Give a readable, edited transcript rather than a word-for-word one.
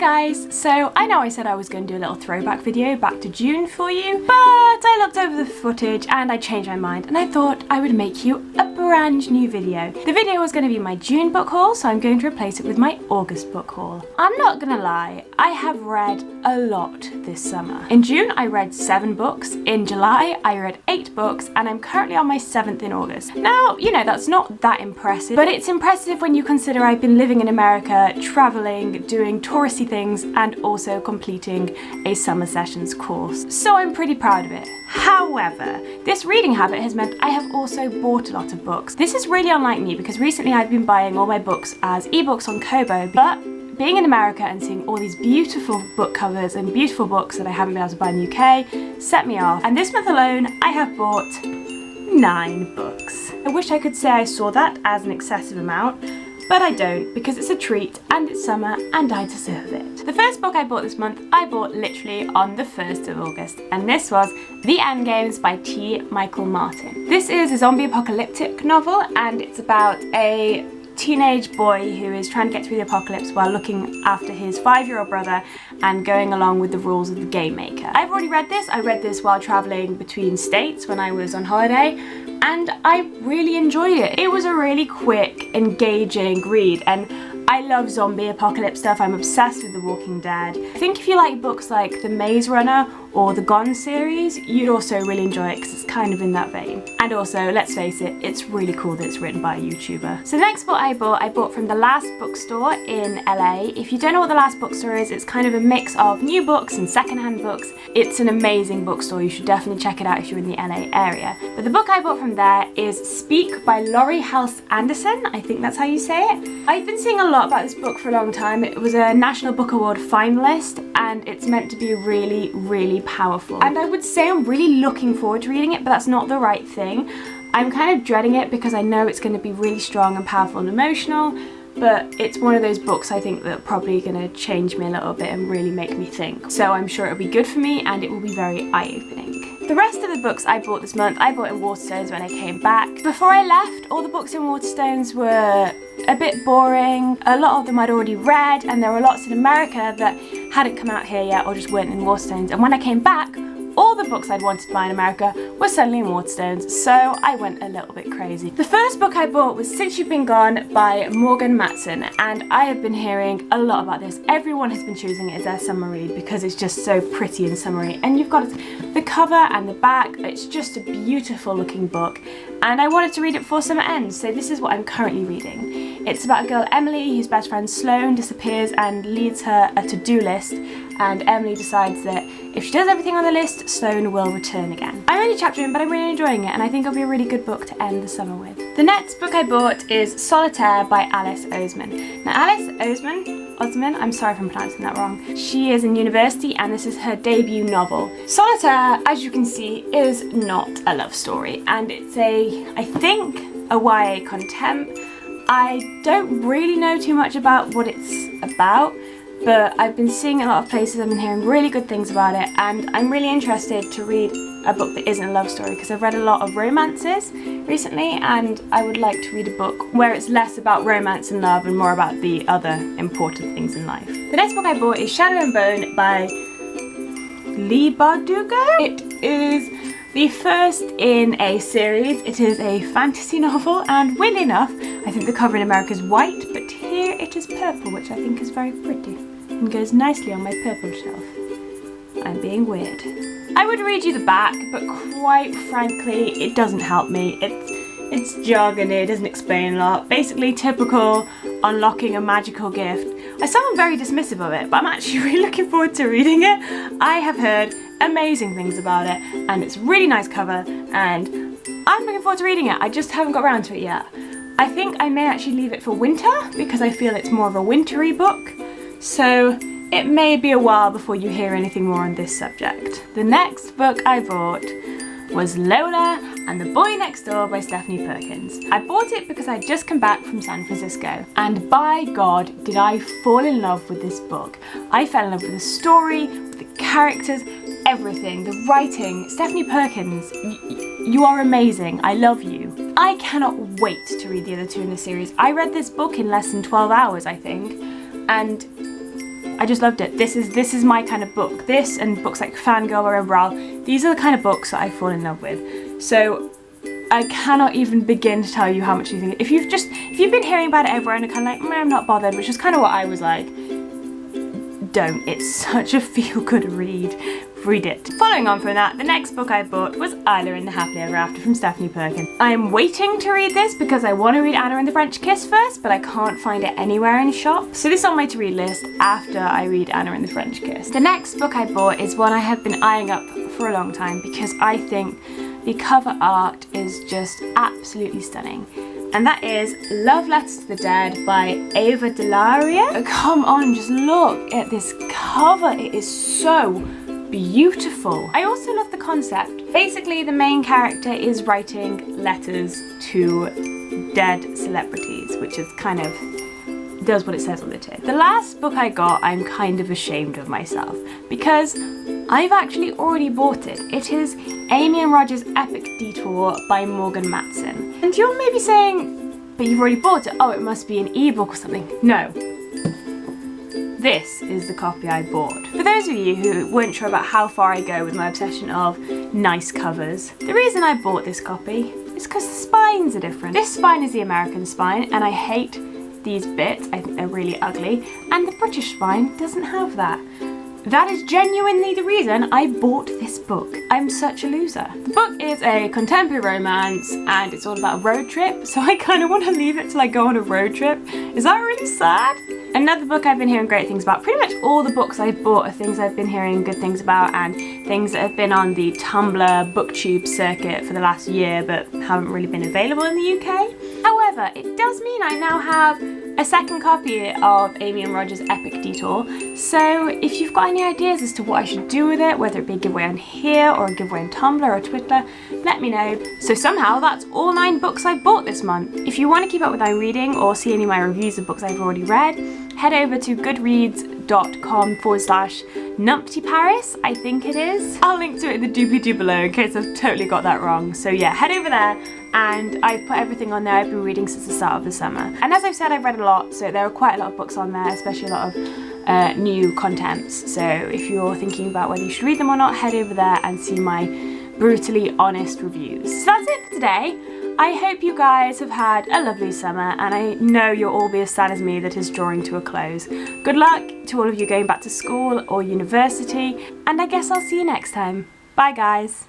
guys, so I know I said I was going to do a little throwback video back to June for you, but I looked over the footage and I changed my mind and I thought I would make you a brand new video. The video was going to be my June book haul, so I'm going to replace it with my August book haul. I'm not gonna lie, I have read a lot this summer. In June I read 7 books, in July I read 8 books, and I'm currently on my 7th in August. Now, you know, that's not that impressive, but it's impressive when you consider I've been living in America, traveling, doing touristy things, and also completing a summer sessions course. So I'm pretty proud of it. However, this reading habit has meant I have also bought a lot of books. This is really unlike me because recently I've been buying all my books as ebooks on Kobo, but being in America and seeing all these beautiful book covers and beautiful books that I haven't been able to buy in the UK set me off. And this month alone, I have bought 9 books. I wish I could say I saw that as an excessive amount, but I don't, because it's a treat and it's summer and I deserve it. The first book I bought this month, I bought literally on the 1st of August, and this was The Endgames by T. Michael Martin. This is a zombie apocalyptic novel, and it's about a teenage boy who is trying to get through the apocalypse while looking after his 5-year-old brother and going along with the rules of the game maker. I've already read this. I read this while traveling between states when I was on holiday, and I really enjoyed it. It was a really quick, engaging read, and I love zombie apocalypse stuff. I'm obsessed with The Walking Dead. I think if you like books like The Maze Runner or the Gone series, you'd also really enjoy it because it's kind of in that vein. And also, let's face it, it's really cool that it's written by a YouTuber. So the next book I bought from the Last Bookstore in LA. If you don't know what the Last Bookstore is, it's kind of a mix of new books and secondhand books. It's an amazing bookstore. You should definitely check it out if you're in the LA area. But the book I bought from there is Speak by Laurie Halse Anderson. I think that's how you say it. I've been seeing a lot about this book for a long time. It was a National Book Award finalist, and it's meant to be really, really powerful. And I would say I'm really looking forward to reading it, but that's not the right thing. I'm kind of dreading it because I know it's going to be really strong and powerful and emotional, but it's one of those books I think that are probably going to change me a little bit and really make me think. So I'm sure it'll be good for me and it will be very eye-opening. The rest of the books I bought this month, I bought in Waterstones when I came back. Before I left, all the books in Waterstones were a bit boring. A lot of them I'd already read, and there were lots in America that hadn't come out here yet or just weren't in Waterstones. And when I came back, all the books I'd wanted to buy in America were suddenly in Waterstones, so I went a little bit crazy. The first book I bought was Since You've Been Gone by Morgan Matson, and I have been hearing a lot about this. Everyone has been choosing it as their summer read because it's just so pretty and summery, and you've got the cover and the back. It's just a beautiful looking book, and I wanted to read it before summer ends, so this is what I'm currently reading. It's about a girl, Emily, whose best friend Sloane disappears and leads her a to-do list, and Emily decides that if she does everything on the list, Sloane will return again. I'm only a chapter in, but I'm really enjoying it, and I think it'll be a really good book to end the summer with. The next book I bought is Solitaire by Alice Oseman. Now Alice Oseman, I'm sorry if I'm pronouncing that wrong. She is in university and this is her debut novel. Solitaire, as you can see, is not a love story, and it's I think, a YA contempt. I don't really know too much about what it's about, but I've been seeing it a lot of places. I've been hearing really good things about it, and I'm really interested to read a book that isn't a love story because I've read a lot of romances recently, and I would like to read a book where it's less about romance and love and more about the other important things in life. The next book I bought is Shadow and Bone by Leigh Bardugo. It is the first in a series. It is a fantasy novel, and weirdly enough, I think the cover in America is white, but here it is purple, which I think is very pretty and goes nicely on my purple shelf. I'm being weird. I would read you the back, but quite frankly, it doesn't help me. It's jargony, it doesn't explain a lot. Basically typical unlocking a magical gift. I sound very dismissive of it, but I'm actually really looking forward to reading it. I have heard amazing things about it, and it's a really nice cover, and I'm looking forward to reading it. I just haven't got around to it yet. I think I may actually leave it for winter because I feel it's more of a wintry book, so it may be a while before you hear anything more on this subject. The next book I bought was Lola and the Boy Next Door by Stephanie Perkins. I bought it because I'd just come back from San Francisco, and by God did I fall in love with this book. I fell in love with the story, with the characters, everything, the writing. Stephanie Perkins, you are amazing. I love you. I cannot wait to read the other two in the series. I read this book in less than 12 hours, I think, and I just loved it. This is my kind of book. This and books like Fangirl or Overall, these are the kind of books that I fall in love with. So I cannot even begin to tell you how much you think. If you've been hearing about it everywhere and kind of like, I'm not bothered, which is kind of what I was like, don't. It's such a feel-good read. Read it. Following on from that, the next book I bought was Isla and the Happily Ever After from Stephanie Perkins. I am waiting to read this because I want to read Anna and the French Kiss first, but I can't find it anywhere in shops. So this is on my to-read list after I read Anna and the French Kiss. The next book I bought is one I have been eyeing up for a long time because I think the cover art is just absolutely stunning. And that is Love Letters to the Dead by Ava Dellairia. Oh, come on, just look at this cover. It is so beautiful. I also love the concept. Basically, the main character is writing letters to dead celebrities, which is kind of does what it says on the tin. The last book I got, I'm kind of ashamed of myself because I've actually already bought it. It is Amy and Roger's Epic Detour by Morgan Matson. And you're maybe saying, but you've already bought it. Oh, it must be an ebook or something. No. This is the copy I bought. For those of you who weren't sure about how far I go with my obsession of nice covers, the reason I bought this copy is because the spines are different. This spine is the American spine, and I hate these bits. I think they're really ugly, and the British spine doesn't have that. That is genuinely the reason I bought this book. I'm such a loser. The book is a contemporary romance and it's all about a road trip, so I kind of want to leave it till I go on a road trip. Is that really sad? Another book I've been hearing great things about. Pretty much all the books I've bought are things I've been hearing good things about and things that have been on the Tumblr booktube circuit for the last year but haven't really been available in the UK. However, it does mean I now have a second copy of Amy and Roger's Epic Detour, so if you've got any ideas as to what I should do with it, whether it be a giveaway on here or a giveaway on Tumblr or Twitter, let me know. So somehow that's all 9 books I've bought this month. If you want to keep up with my reading or see any of my reviews of books I've already read, head over to goodreads.com/numptyparis, I think it is. I'll link to it in the doobly-doo below in case I've totally got that wrong. So yeah, head over there. And I've put everything on there I've been reading since the start of the summer. And as I've said, I've read a lot, so there are quite a lot of books on there, especially a lot of new contents. So if you're thinking about whether you should read them or not, head over there and see my brutally honest reviews. So that's it for today. I hope you guys have had a lovely summer, and I know you'll all be as sad as me that is drawing to a close. Good luck to all of you going back to school or university, and I guess I'll see you next time. Bye guys.